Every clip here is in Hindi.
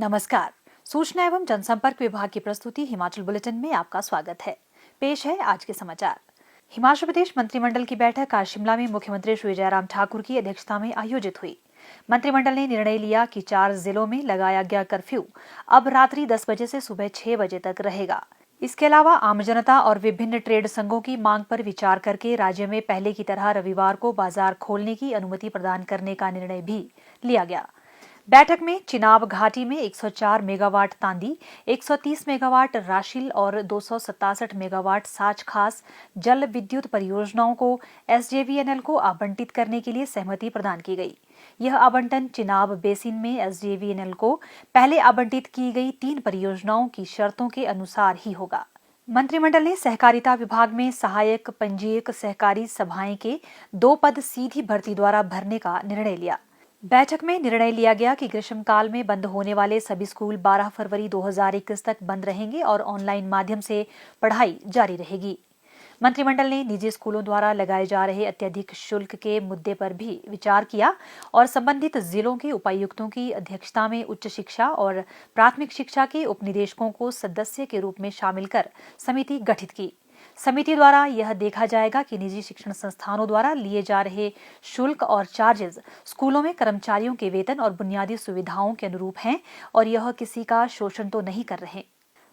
नमस्कार। सूचना एवं जनसंपर्क विभाग की प्रस्तुति हिमाचल बुलेटिन में आपका स्वागत है। पेश है आज के समाचार। हिमाचल प्रदेश मंत्रिमंडल की बैठक आज शिमला में मुख्यमंत्री श्री जयराम ठाकुर की अध्यक्षता में आयोजित हुई। मंत्रिमंडल ने निर्णय लिया कि 4 जिलों में लगाया गया कर्फ्यू अब रात्रि 10 बजे से सुबह 6 बजे तक रहेगा। इसके अलावा आम जनता और विभिन्न ट्रेड संघों की मांग पर विचार करके राज्य में पहले की तरह रविवार को बाजार खोलने की अनुमति प्रदान करने का निर्णय भी लिया गया। बैठक में चिनाब घाटी में 104 मेगावाट तांदी, 130 मेगावाट राशिल और 267 मेगावाट साच खास जल विद्युत परियोजनाओं को एसजेवीएनएल को आवंटित करने के लिए सहमति प्रदान की गई। यह आवंटन चिनाब बेसिन में एसजेवीएनएल को पहले आवंटित की गई 3 परियोजनाओं की शर्तों के अनुसार ही होगा। मंत्रिमंडल ने सहकारिता विभाग में सहायक पंजीयक सहकारी सभाएं के 2 पद सीधी भर्ती द्वारा भरने का निर्णय लिया। बैठक में निर्णय लिया गया कि ग्रीष्मकाल में बंद होने वाले सभी स्कूल 12 फरवरी 2021 तक बंद रहेंगे और ऑनलाइन माध्यम से पढ़ाई जारी रहेगी। मंत्रिमंडल ने निजी स्कूलों द्वारा लगाए जा रहे अत्यधिक शुल्क के मुद्दे पर भी विचार किया और संबंधित जिलों के उपायुक्तों की अध्यक्षता में उच्च शिक्षा और प्राथमिक शिक्षा के उपनिदेशकों को सदस्य के रूप में शामिल कर समिति गठित की। समिति द्वारा यह देखा जाएगा कि निजी शिक्षण संस्थानों द्वारा लिए जा रहे शुल्क और चार्जेस स्कूलों में कर्मचारियों के वेतन और बुनियादी सुविधाओं के अनुरूप हैं और यह किसी का शोषण तो नहीं कर रहे।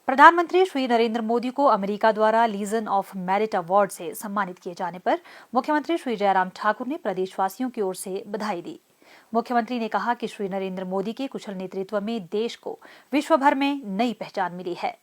प्रधानमंत्री श्री नरेंद्र मोदी को अमेरिका द्वारा लीजन ऑफ मेरिट अवार्ड से सम्मानित किए जाने पर मुख्यमंत्री श्री जयराम ठाकुर ने प्रदेशवासियों की ओर से बधाई दी। मुख्यमंत्री ने कहा कि श्री नरेंद्र मोदी के कुशल नेतृत्व में देश को विश्व भर में नई पहचान मिली है।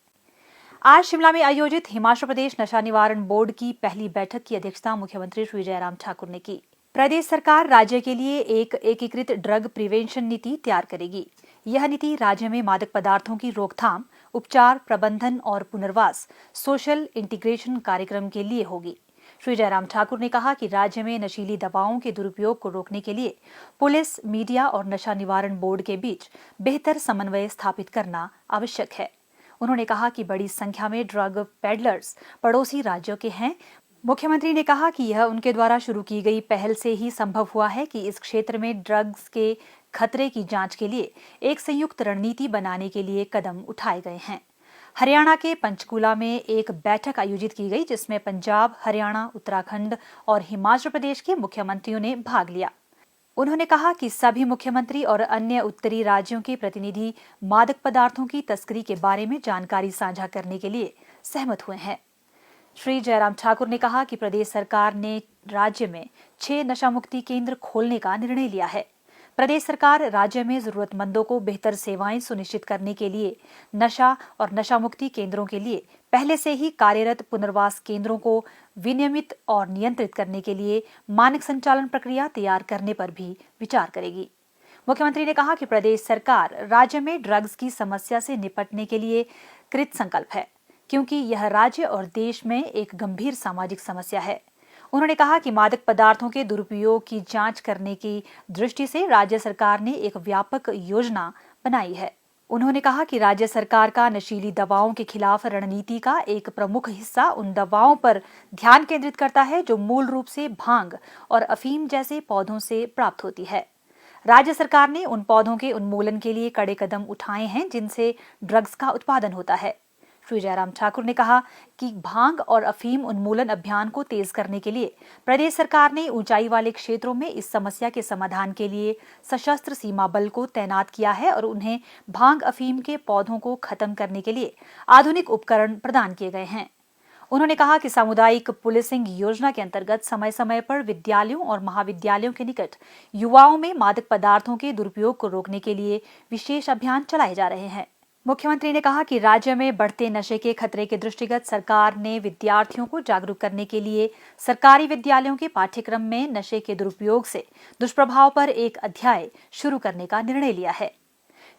आज शिमला में आयोजित हिमाचल प्रदेश नशा निवारण बोर्ड की पहली बैठक की अध्यक्षता मुख्यमंत्री श्री जयराम ठाकुर ने की। प्रदेश सरकार राज्य के लिए एक एकीकृत ड्रग प्रिवेंशन नीति तैयार करेगी। यह नीति राज्य में मादक पदार्थों की रोकथाम, उपचार, प्रबंधन और पुनर्वास सोशल इंटीग्रेशन कार्यक्रम के लिए होगी। श्री जयराम ठाकुर ने कहा कि राज्य में नशीली दवाओं के दुरुपयोग को रोकने के लिए पुलिस, मीडिया और नशा निवारण बोर्ड के बीच बेहतर समन्वय स्थापित करना आवश्यक है। उन्होंने कहा कि बड़ी संख्या में ड्रग पेडलर्स पड़ोसी राज्यों के हैं। मुख्यमंत्री ने कहा कि यह उनके द्वारा शुरू की गई पहल से ही संभव हुआ है कि इस क्षेत्र में ड्रग्स के खतरे की जांच के लिए एक संयुक्त रणनीति बनाने के लिए कदम उठाए गए हैं। हरियाणा के पंचकूला में एक बैठक आयोजित की गई जिसमें पंजाब, हरियाणा, उत्तराखंड और हिमाचल प्रदेश के मुख्यमंत्रियों ने भाग लिया। उन्होंने कहा कि सभी मुख्यमंत्री और अन्य उत्तरी राज्यों के प्रतिनिधि मादक पदार्थों की तस्करी के बारे में जानकारी साझा करने के लिए सहमत हुए हैं। श्री जयराम ठाकुर ने कहा कि प्रदेश सरकार ने राज्य में 6 नशा मुक्ति केंद्र खोलने का निर्णय लिया है। प्रदेश सरकार राज्य में जरूरतमंदों को बेहतर सेवाएं सुनिश्चित करने के लिए नशा और नशा मुक्ति केंद्रों के लिए पहले से ही कार्यरत पुनर्वास केंद्रों को विनियमित और नियंत्रित करने के लिए मानक संचालन प्रक्रिया तैयार करने पर भी विचार करेगी। मुख्यमंत्री ने कहा कि प्रदेश सरकार राज्य में ड्रग्स की समस्या से निपटने के लिए कृत संकल्प है, क्योंकि यह राज्य और देश में एक गंभीर सामाजिक समस्या है। उन्होंने कहा कि मादक पदार्थों के दुरुपयोग की जांच करने की दृष्टि से राज्य सरकार ने एक व्यापक योजना बनाई है। उन्होंने कहा कि राज्य सरकार का नशीली दवाओं के खिलाफ रणनीति का एक प्रमुख हिस्सा उन दवाओं पर ध्यान केंद्रित करता है जो मूल रूप से भांग और अफीम जैसे पौधों से प्राप्त होती है। राज्य सरकार ने उन पौधों के उन्मूलन के लिए कड़े कदम उठाए हैं जिनसे ड्रग्स का उत्पादन होता है। श्री जयराम ठाकुर ने कहा कि भांग और अफीम उन्मूलन अभियान को तेज करने के लिए प्रदेश सरकार ने ऊंचाई वाले क्षेत्रों में इस समस्या के समाधान के लिए सशस्त्र सीमा बल को तैनात किया है और उन्हें भांग अफीम के पौधों को खत्म करने के लिए आधुनिक उपकरण प्रदान किए गए हैं। उन्होंने कहा कि सामुदायिक पुलिसिंग योजना के अंतर्गत समय समय पर विद्यालयों और महाविद्यालयों के निकट युवाओं में मादक पदार्थों के दुरुपयोग को रोकने के लिए विशेष अभियान चलाए जा रहे हैं। मुख्यमंत्री ने कहा कि राज्य में बढ़ते नशे के खतरे के दृष्टिगत सरकार ने विद्यार्थियों को जागरूक करने के लिए सरकारी विद्यालयों के पाठ्यक्रम में नशे के दुरुपयोग से दुष्प्रभाव पर एक अध्याय शुरू करने का निर्णय लिया है।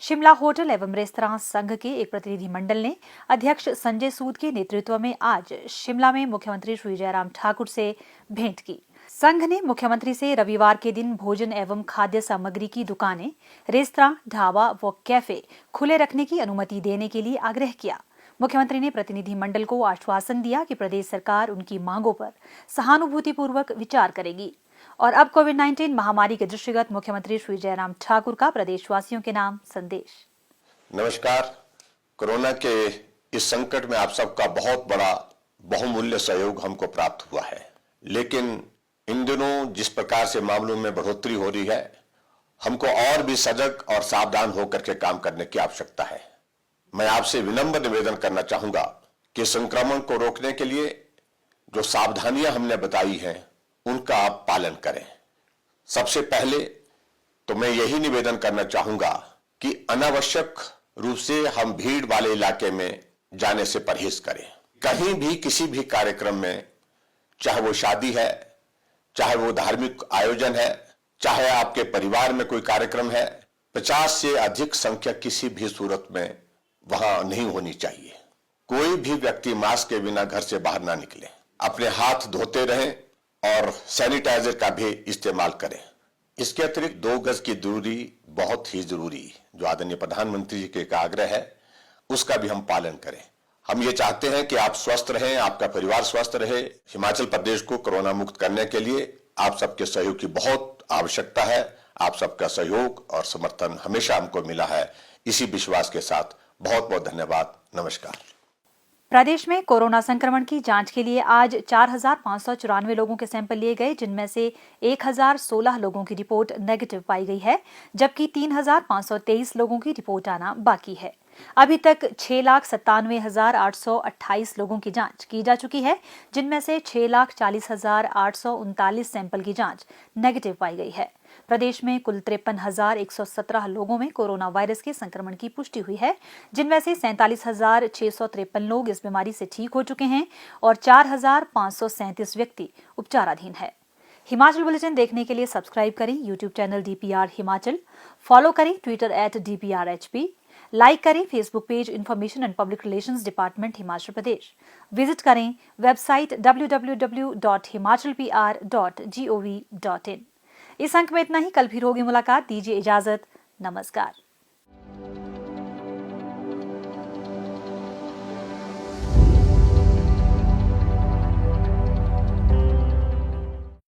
शिमला होटल एवं रेस्तरां संघ के एक प्रतिनिधिमंडल ने अध्यक्ष संजय सूद के नेतृत्व में आज शिमला में मुख्यमंत्री श्री जयराम ठाकुर से भेंट की। संघ ने मुख्यमंत्री से रविवार के दिन भोजन एवं खाद्य सामग्री की दुकानें, रेस्तरां, ढाबा व कैफे खुले रखने की अनुमति देने के लिए आग्रह किया। मुख्यमंत्री ने प्रतिनिधिमंडल को आश्वासन दिया कि प्रदेश सरकार उनकी मांगों पर सहानुभूतिपूर्वक विचार करेगी। और अब कोविड-19 महामारी के दृष्टिगत मुख्यमंत्री श्री जयराम ठाकुर का प्रदेशवासियों के नाम संदेश। नमस्कार। कोरोना के इस संकट में आप सबका बहुत बड़ा बहुमूल्य सहयोग हमको प्राप्त हुआ है, लेकिन इन दिनों जिस प्रकार से मामलों में बढ़ोतरी हो रही है, हमको और भी सजग और सावधान होकर के काम करने की आवश्यकता है। मैं आपसे विनम्र निवेदन करना चाहूंगा कि संक्रमण को रोकने के लिए जो सावधानियां हमने बताई हैं, उनका आप पालन करें। सबसे पहले तो मैं यही निवेदन करना चाहूंगा कि अनावश्यक रूप से हम भीड़ वाले इलाके में जाने से परहेज करें। कहीं भी किसी भी कार्यक्रम में, चाहे वो शादी है, चाहे वो धार्मिक आयोजन है, चाहे आपके परिवार में कोई कार्यक्रम है, 50 से अधिक संख्या किसी भी सूरत में वहां नहीं होनी चाहिए। कोई भी व्यक्ति मास्क के बिना घर से बाहर ना निकले। अपने हाथ धोते रहें और सैनिटाइजर का भी इस्तेमाल करें। इसके अतिरिक्त 2 गज की दूरी बहुत ही जरूरी, जो आदरणीय प्रधानमंत्री जी के एक आग्रह है, उसका भी हम पालन करें। हम ये चाहते हैं कि आप स्वस्थ रहें, आपका परिवार स्वस्थ रहे। हिमाचल प्रदेश को कोरोना मुक्त करने के लिए आप सबके सहयोग की बहुत आवश्यकता है। आप सबका सहयोग और समर्थन हमेशा हमको मिला है। इसी विश्वास के साथ बहुत बहुत धन्यवाद। नमस्कार। प्रदेश में कोरोना संक्रमण की जांच के लिए आज 4,594 लोगों के सैंपल लिए गए, जिनमें से 1,016 लोगों की रिपोर्ट नेगेटिव पाई गई है, जबकि 3,523 लोगों की रिपोर्ट आना बाकी है। अभी तक 6,97,828 लोगों की जांच की जा चुकी है, जिनमें से 6,40,839 सैंपल की जांच नेगेटिव पाई गई है। प्रदेश में कुल 53,117 लोगों में कोरोना वायरस के संक्रमण की पुष्टि हुई है, जिनमें से 47,653 लोग इस बीमारी से ठीक हो चुके हैं और 4,537 व्यक्ति उपचाराधीन है। हिमाचल बुलेटिन देखने के लिए सब्सक्राइब करें YouTube channel DPR Himachal, follow करें ट्विटर @DPRHP, लाइक करें Facebook page information and public relations department Himachal Pradesh, visit करें वेबसाइट www.himachalpr.gov.in। इस अंक में इतना ही। कल फिर होगी मुलाकात। दीजिए इजाजत। नमस्कार।